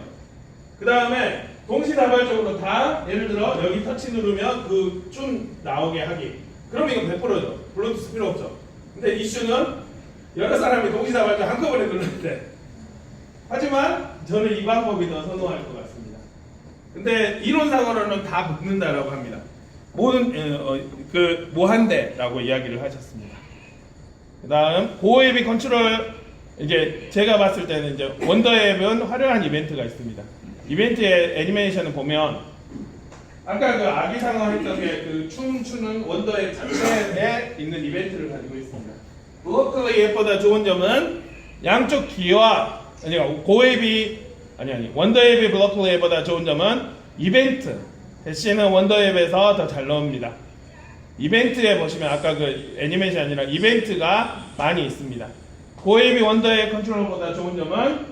그 다음에 동시다발적으로 다 예를 들어 여기 터치 누르면 그 춤 나오게 하기. 그럼 이거 100%죠. 블루투스 필요 없죠. 근데 이슈는 여러 사람이 동시다발적 한꺼번에 눌러야 돼. 하지만 저는 이 방법이 더 선호할 것 같습니다. 근데 이론상으로는 다 붙는다라고 합니다. 모든 그 무한대라고 이야기를 하셨습니다. 그다음 고앱이 컨트롤 이제 제가 봤을 때는 이제 원더앱은 화려한 이벤트가 있습니다. 이벤트의 애니메이션을 보면 아까 그 아기상어 했던 게 그 춤추는 원더앱 자체에 있는 이벤트를 가지고 있습니다. 블로클리 앱보다 좋은 점은 양쪽 기와 원더앱이 블로클리 앱보다 좋은 점은 이벤트 대신에 원더앱에서 더 잘 나옵니다. 이벤트에 보시면 아까 그 애니메이션이랑 이벤트가 많이 있습니다. 고앱이 원더앱 컨트롤보다 좋은 점은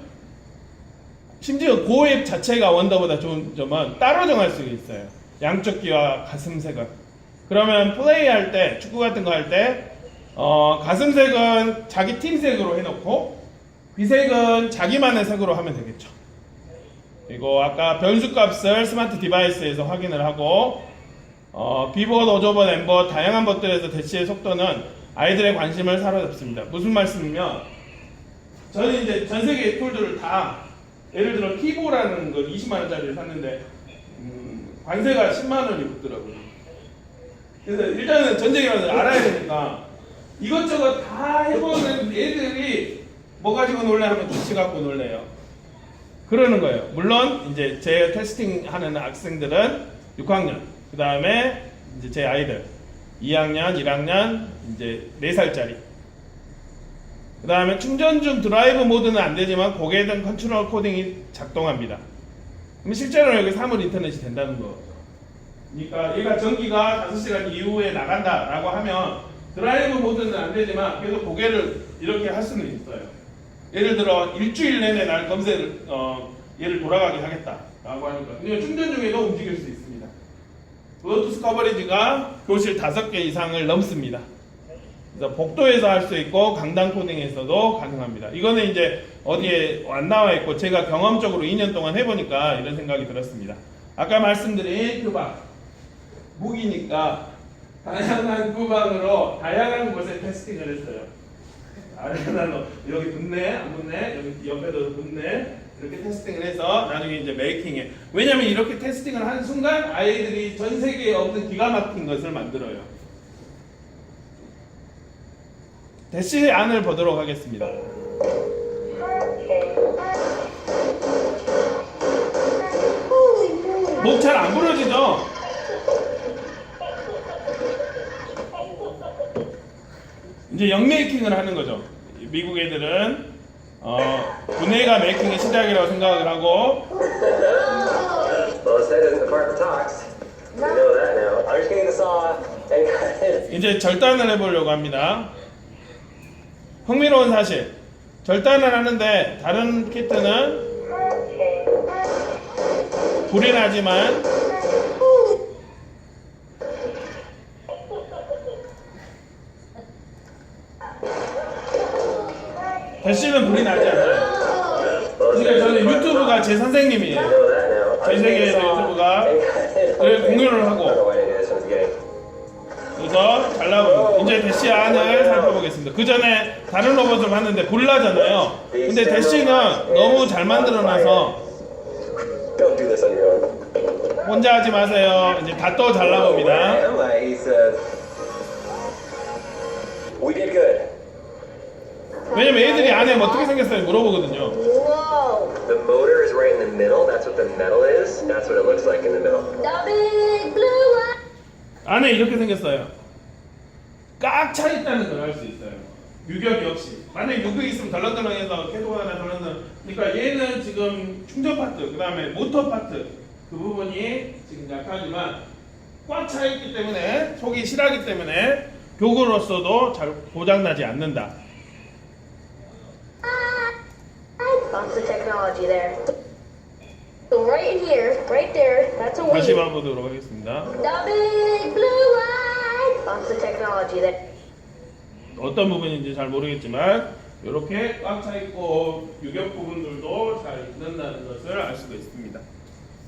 심지어 고앱 자체가 원더보다 좋은 점은 따로 정할 수 있어요. 양쪽 귀와 가슴색은. 그러면 플레이할 때 축구 같은 거 할 때 가슴색은 자기 팀색으로 해놓고 귀색은 자기만의 색으로 하면 되겠죠. 그리고 아까 변수값을 스마트 디바이스에서 확인을 하고 비보드, 오조버드, 엠버 다양한 것들에서 대시의 속도는 아이들의 관심을 사로잡습니다. 무슨 말씀이면 저는 이제 전 세계 툴들을 다 예를 들어 키보라는 걸 20만 원짜리를 샀는데 관세가 10만 원이 붙더라고요. 그래서 일단은 전쟁이라서 알아야 되니까 이것저것 다 해보는 애들이 뭐 가지고 놀래 하면 주치 갖고 놀래요. 그러는 거예요. 물론 이제 제 테스팅하는 학생들은 6학년, 그 다음에 이제 제 아이들 2학년, 1학년, 이제 4살짜리. 그 다음에 충전 중 드라이브 모드는 안 되지만 고객은 컨트롤 코딩이 작동합니다. 그럼 실제로 여기 사물 인터넷이 된다는 거죠. 그러니까 얘가 전기가 5시간 이후에 나간다라고 하면 드라이브 모드는 안 되지만 계속 고개를 이렇게 할 수는 있어요. 예를 들어 일주일 내내 날 검색을 얘를 돌아가게 하겠다라고 하니까 근데 충전 중에도 움직일 수 있습니다. 블루투스 커버리지가 교실 5개 이상을 넘습니다. 그래서 복도에서 할 수 있고 강당 코딩에서도 가능합니다. 이거는 이제 어디에 안 나와 있고 제가 경험적으로 2년 동안 해보니까 이런 생각이 들었습니다. 아까 말씀드린 규방 무기니까 다양한 규방으로 다양한 곳에 테스팅을 했어요. 아래는 여기 붙네, 안 붙네, 여기 옆에도 붙네. 이렇게 테스팅을 해서 나중에 이제 메이킹에 왜냐면 이렇게 테스팅을 하는 순간 아이들이 전 세계에 없는 기가 막힌 것을 만들어요. 대시 안을 보도록 하겠습니다. 목 잘 안 부러지죠? 이제 역메이킹을 하는 거죠. 미국 애들은 분해가 메이킹의 시작이라고 생각을 하고 이제 절단을 해보려고 합니다. 흥미로운 사실, 절단을 하는데 다른 키트는 불이 나지만 대시는 불이 나지 않아요. 그러니까 저는 유튜브가 제 선생님이에요. 제 세계에서 유튜브가 공유를 하고 그래서 잘 나오고 이제 대시 안을 살펴보겠습니다. 그 전에 다른 로봇을 봤는데 불 나잖아요. 근데 대시는 너무 잘 만들어놔서 혼자 하지 마세요. 이제 다 또 잘 나옵니다. 왜냐면 애들이 안에 뭐 어떻게 생겼어요 물어보거든요. The motor is right in the middle. That's what the metal is. That's what it looks like in the middle. The big blue 안에 이렇게 생겼어요. 꽉 차 있다는 걸 알 수 있어요. 유격 역시. 만약에 유격이 있으면 덜렁덜렁해서 궤도가 하나 덜렁덜렁. 그러니까 얘는 지금 충전 파트, 그 다음에 모터 파트 그 부분이 지금 약하지만 꽉 차 있기 때문에 속이 실하기 때문에 교구로서도 잘 고장나지 않는다. That's the technology there. So right in here, right there, that's a 다시 wing. 봐보도록 하겠습니다. The big blue one. That's the technology there. 어떤 부분인지 잘 모르겠지만 이렇게 꽉 차 있고 유격 부분들도 잘 있는다는 것을 알 수가 있습니다.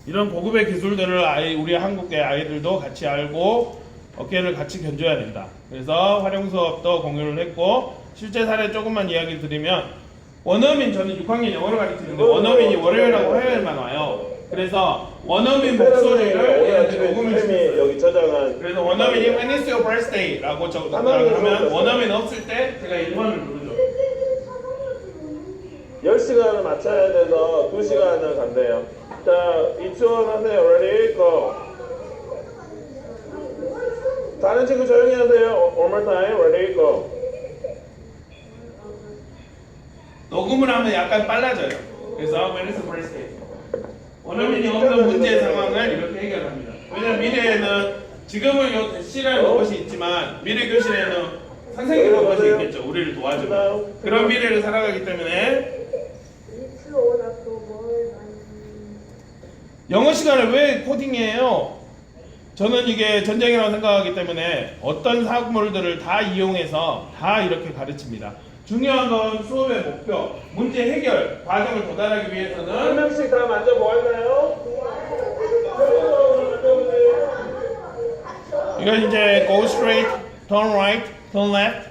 이런 고급의 기술들을 우리 한국의 아이들도 같이 알고 어깨를 같이 견줘야 된다. 그래서 활용 수업도 공유를 했고 실제 사례 조금만 이야기 드리면 원어민 저는 6학년 영어를 가르치는데 원어민이 월요일하고 화요일만 와요. 그래서 원어민 목소리를 얘한테 녹음을 시켰어요. 여기 저장한 그래서 원어민이 When is your birthday? 라고 하면 원어민 없을 때 제가 1번을 부르죠. 10시간을 맞춰야 돼서 2시간을 간대요. 자, 이치원 하세요. Ready? Go. 다른 친구 조용히 하세요. One more time. Ready? Go. 녹음을 하면 약간 빨라져요. 그래서 When is your birthday? 원어민이 없는 문제 상황을 이렇게 해결합니다. 왜냐면 미래에는 지금은 요 대시라는 로봇이 있지만 미래 교실에는 선생님 로봇이 있겠죠. 우리를 도와주는 그런 미래를 살아가기 때문에 영어 시간을 왜 코딩해요? 저는 이게 전쟁이라고 생각하기 때문에 어떤 사물들을 다 이용해서 다 이렇게 가르칩니다. 중요한 건 수업의 목표, 문제 해결 과정을 도달하기 한 위해서는 명씩 다 만져보았나요? 이건 이제 go straight, turn right, turn left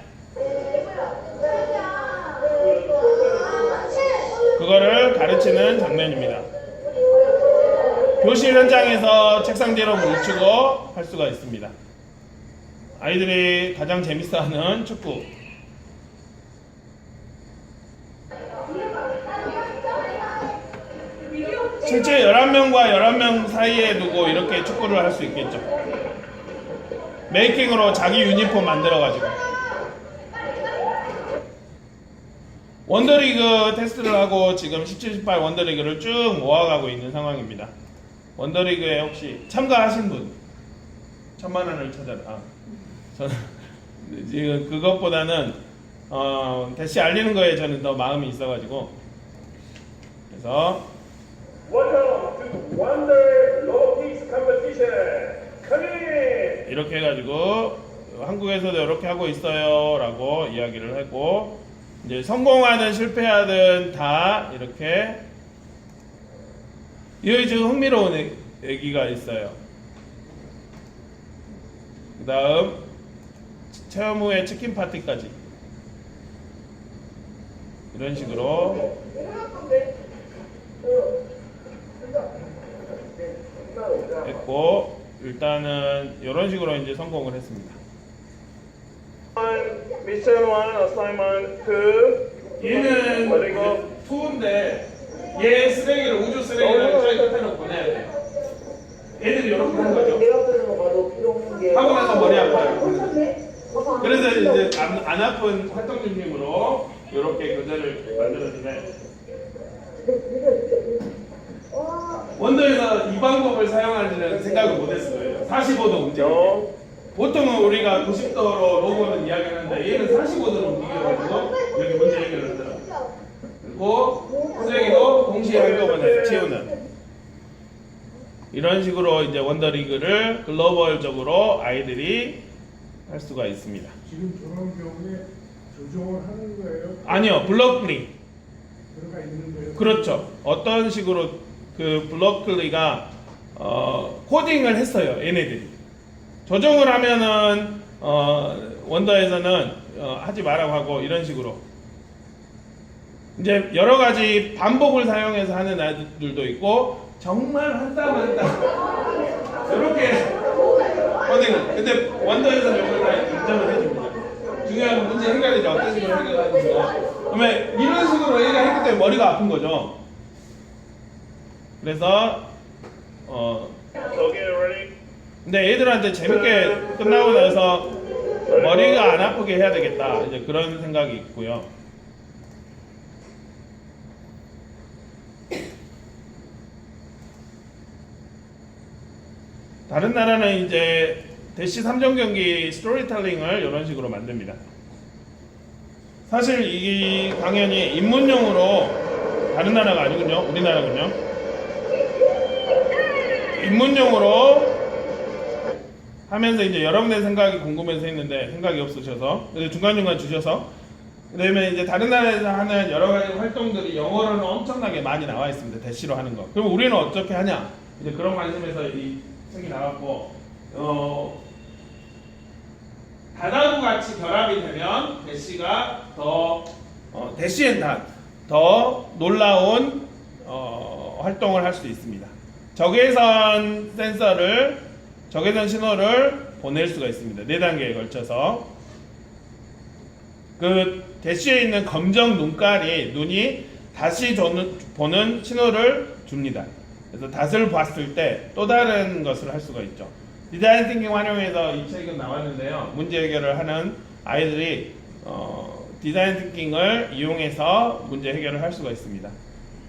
그거를 가르치는 장면입니다. 교실 현장에서 책상 뒤로 뭉치고 할 수가 있습니다. 아이들이 가장 재밌어하는 축구. 실제 11명과 11명 사이에 두고 이렇게 축구를 할 수 있겠죠. 메이킹으로 자기 유니폼 만들어가지고. 원더리그 테스트를 하고 지금 17, 18 원더리그를 쭉 모아가고 있는 상황입니다. 원더리그에 혹시 참가하신 분? 1000만원을 찾아라. 저는 지금 그것보다는 대시 알리는 거에 저는 더 마음이 있어가지고 그래서 Welcome to Wonder Low Kicks Competition. Come in. 이렇게 해가지고 한국에서도 이렇게 하고 있어요 라고 이야기를 하고 이제 성공하든 실패하든 다 이렇게 이 지금 흥미로운 얘기가 있어요. 그 다음 체험 후에 치킨 파티까지 이런 식으로 했고 일단은 이런 식으로 이제 성공을 했습니다. Mission 1, Assignment 2. 얘는 그리고 투인데 얘 쓰레기를 우주 쓰레기를 저희 끝에는 보내야 돼요. 애들이 이렇게 하는 거죠. 하고 나서 머리 아파요. 그래서 이제 안 아픈 활동 중심으로 이렇게 교재를 만들어주네. 원더에서 이 방법을 사용하지는 생각을 못했을 거예요. 45도 움직이고 보통은 우리가 90도로 로고는 이야기하는데 얘는 45도로 움직여가지고 이렇게 문제 해결을 하더라고요. 그리고 쓰레기도 동시에 한꺼번에 치우는 이런 식으로 이제 원더리그를 글로벌적으로 아이들이 할 수가 있습니다. 지금 저런 경우에 조정을 하는 거예요? 아니요, 블럭클릭. 들어가 있는 거예요? 그렇죠. 어떤 식으로 그 블럭클리가 코딩을 했어요. 얘네들이 조정을 하면은 원더에서는 하지 말라고 하고 이런 식으로 이제 여러 가지 반복을 사용해서 하는 아이들도 있고 정말 한땀한땀 이렇게 코딩을 근데 원더에서는 이걸 다 인정을 해줍니다. 중요한 건 문제 해결이죠. 어떤 식으로 해결하는지. 그러면 이런 식으로 얘가 했기 때문에 머리가 아픈 거죠. 그래서 Okay, ready? 근데 애들한테 재밌게 끝나고 나서 머리가 안 아프게 해야 되겠다. 이제 그런 생각이 있고요. 다른 나라는 이제 대시 3종 경기 스토리텔링을 이런 식으로 만듭니다. 사실 이 강연이 입문용으로 다른 나라가 아니군요. 우리나라군요. 입문용으로 하면서 이제 여러분의 생각이 궁금해서 했는데 생각이 없으셔서 중간중간 주셔서 그다음에 이제 다른 나라에서 하는 여러 가지 활동들이 영어로는 엄청나게 많이 나와 있습니다. 대시로 하는 거. 그럼 우리는 어떻게 하냐? 이제 그런 관심에서 이 책이 나왔고 단하고 같이 결합이 되면 대시가 더 대시엔단 더 놀라운 활동을 할 수 있습니다. 적외선 적외선 신호를 보낼 수가 있습니다. 4단계에 걸쳐서 그 대시에 있는 검정 눈이 다시 보는 신호를 줍니다. 그래서 닷을 봤을 때 또 다른 것을 할 수가 있죠. 디자인 띵킹 활용해서 이 책은 나왔는데요. 문제 해결을 하는 아이들이 디자인 띵킹을 이용해서 문제 해결을 할 수가 있습니다.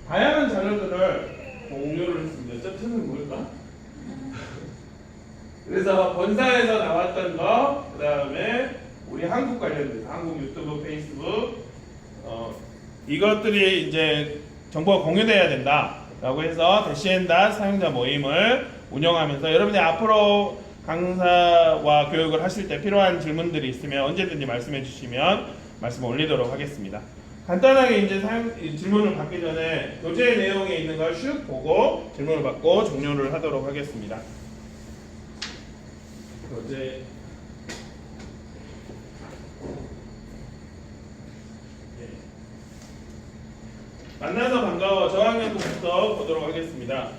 다양한 자료들을 공유를 했습니다. 저 틀은 뭘까? 그래서 본사에서 나왔던 거, 그 다음에 우리 한국 관련돼서 한국 유튜브, 페이스북 이것들이 이제 정보가 공유돼야 된다라고 해서 대시엔닷 사용자 모임을 운영하면서 여러분이 앞으로 강사와 교육을 하실 때 필요한 질문들이 있으면 언제든지 말씀해 주시면 말씀 올리도록 하겠습니다. 간단하게 이제 질문을 받기 전에 교재 내용에 있는 걸 슉 보고 질문을 받고 종료를 하도록 하겠습니다. 교재 만나서 반가워. 저학년부터 보도록 하겠습니다.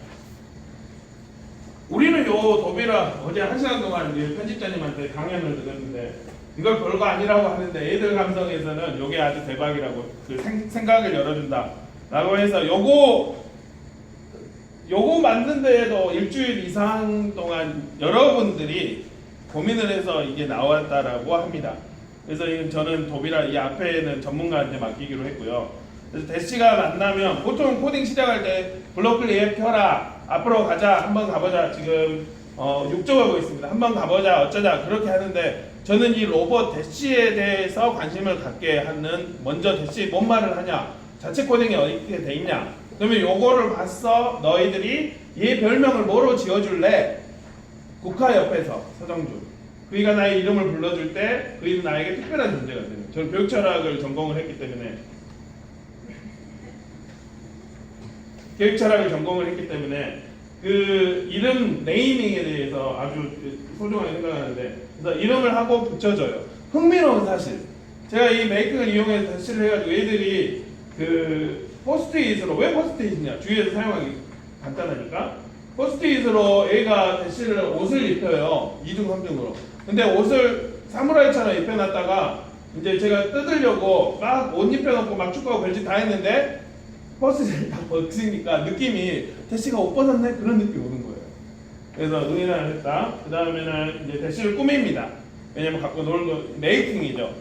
우리는 요 도비라 어제 1시간 동안 편집자님한테 강연을 들었는데 이걸 별거 아니라고 하는데 애들 감성에서는 요게 아주 대박이라고 그 생각을 열어준다 라고 해서 요거 만든 데에도 일주일 이상 동안 여러분들이 고민을 해서 이게 나왔다라고 합니다. 그래서 저는 도비라 이 앞에는 전문가한테 맡기기로 했고요. 그래서 대시가 만나면 보통 코딩 시작할 때 블로클리 앱 켜라 앞으로 가자 한번 가보자 지금 6조 가고 있습니다. 한번 가보자 어쩌자 그렇게 하는데 저는 이 로봇 대시에 대해서 관심을 갖게 하는 먼저 대시 뭔 말을 하냐 자체 코딩이 어떻게 돼 있냐 그러면 요거를 봤어 너희들이 얘 별명을 뭐로 지어줄래 국화 옆에서 서정주 그이가 나의 이름을 불러줄 때 그이는 나에게 특별한 존재가 되는 저는 교육 철학을 전공을 했기 때문에 그 이름 네이밍에 대해서 아주 소중하게 생각하는데 그래서 이름을 하고 붙여줘요. 흥미로운 사실 제가 이 메이킹을 이용해서 대시를 해가지고 애들이 그 포스트잇으로 왜 포스트잇이냐 주위에서 사용하기 간단하니까 포스트잇으로 애가 대시를 옷을 입혀요. 2중 3중으로 근데 옷을 사무라이처럼 입혀놨다가 이제 제가 뜯으려고 막 옷 입혀놓고 막 축구하고 별짓 다 했는데 버스를 다 벗으니까 느낌이 대시가 옷 벗었네 그런 느낌이 오는 거예요. 그래서 응인을 했다. 그 다음에는 이제 대시를 꾸밉니다. 왜냐면 갖고 놀는 거 메이킹이죠.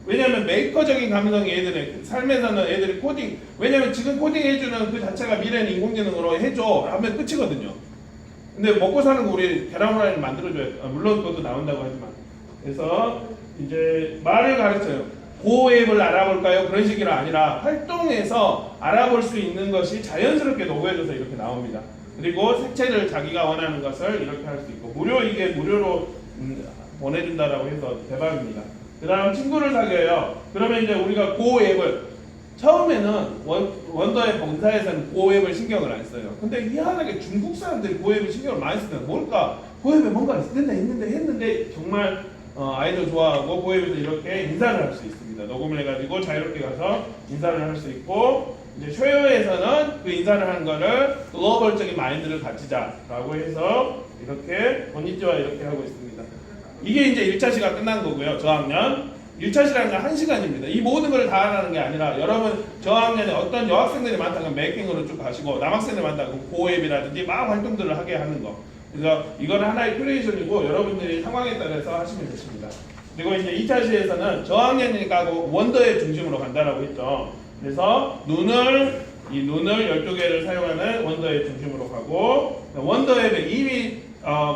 왜냐면 메이커적인 감성이 애들의 삶에서는 애들이 코딩 왜냐면 지금 코딩 해주는 그 자체가 미래는 인공지능으로 해줘 하면 끝이거든요. 근데 먹고 사는 거 우리 계란 후라이를 만들어줘야 물론 그것도 나온다고 하지만 그래서 이제 말을 가르쳐요. 고앱을 알아볼까요? 그런 식이 아니라 활동에서 알아볼 수 있는 것이 자연스럽게 녹여져서 이렇게 나옵니다. 그리고 색채를 자기가 원하는 것을 이렇게 할 수 있고 이게 무료로 보내준다라고 해서 대박입니다. 그 다음 친구를 사귀어요. 그러면 이제 우리가 고앱을 처음에는 원더의 본사에서는 고앱을 신경을 안 써요. 근데 희한하게 중국 사람들이 고앱을 신경을 많이 쓰는 뭘까? 고앱에 뭔가 했는데 정말 아이들 좋아하고 고앱에서 이렇게 인사를 할 수 있습니다. 녹음을 해가지고 자유롭게 가서 인사를 할 수 있고 이제 쇼요에서는 그 인사를 하는 거를 글로벌적인 마인드를 가지자라고 해서 이렇게 건니치와 이렇게 하고 있습니다. 이게 이제 1차 시간 끝난 거고요. 저학년 1차 시간은 1시간입니다. 이 모든 걸 다 하라는 게 아니라 여러분 저학년에 어떤 여학생들이 많다면 메이킹으로 쭉 가시고 남학생들 많다면 고앱이라든지 막 활동들을 하게 하는 거 그래서 이거는 하나의 큐레이션이고 여러분들이 상황에 따라서 하시면 되십니다. 그리고 이제 2차 시에서는 저학년이니까 원더의 중심으로 간다라고 했죠. 그래서 이 눈을 12개를 사용하는 원더의 중심으로 가고 원더앱에 이미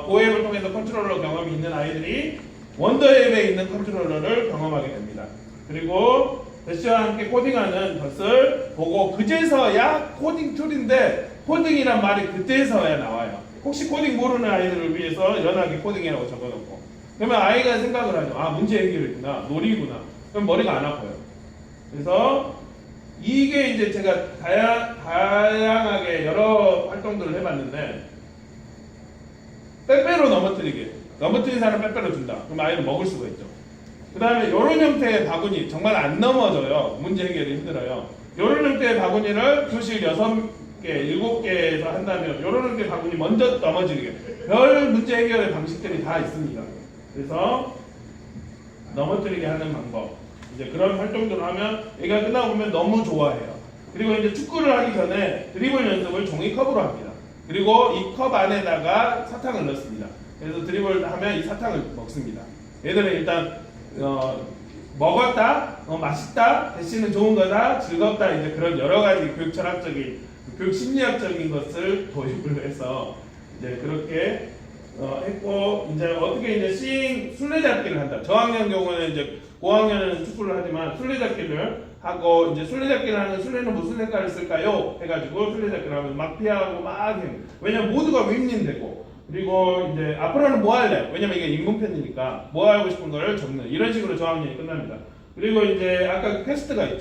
고앱을 통해서 컨트롤러 경험이 있는 아이들이 원더앱에 있는 컨트롤러를 경험하게 됩니다. 그리고 대시와 함께 코딩하는 것을 보고 그제서야 코딩 툴인데 코딩이란 말이 그때서야 나와요. 혹시 코딩 모르는 아이들을 위해서 연하게 코딩이라고 적어놓고 그러면 아이가 생각을 하죠. 아, 문제 해결이구나, 놀이구나. 그럼 머리가 안 아파요. 그래서 이게 이제 제가 다양하게 여러 활동들을 해봤는데 빼빼로 넘어뜨린 사람 빼빼로 준다. 그럼 아이는 먹을 수가 있죠. 그 다음에 이런 형태의 바구니 정말 안 넘어져요. 문제 해결이 힘들어요. 이런 형태의 바구니를 교실 6개, 7개에서 한다면 이런 형태의 바구니 먼저 넘어지게 별 문제 해결의 방식들이 다 있습니다. 그래서 넘어뜨리게 하는 방법 이제 그런 활동들을 하면 애가 끝나고 보면 너무 좋아해요. 그리고 이제 축구를 하기 전에 드리블 연습을 종이컵으로 합니다. 그리고 이 컵 안에다가 사탕을 넣습니다. 그래서 드리블 하면 이 사탕을 먹습니다. 얘들은 일단 먹었다, 맛있다, 대신은 좋은 거다, 즐겁다 이제 그런 여러 가지 교육 철학적인, 교육 심리학적인 것을 도입을 해서 이제 그렇게 했고 이제 어떻게 이제 술래잡기를 한다. 저학년 경우는 이제 고학년은 축구를 하지만 술래잡기를 하고 이제 술래잡기를 하는 술래는 무슨 색깔을 쓸까요? 해가지고 술래잡기를 하면 막 피하고 막 해요. 왜냐면 모두가 윈윈되고 그리고 이제 앞으로는 뭐 할래? 왜냐면 이게 인문편이니까 뭐 하고 싶은 거를 적는 이런 식으로 저학년이 끝납니다. 그리고 이제 아까 퀘스트가 있죠.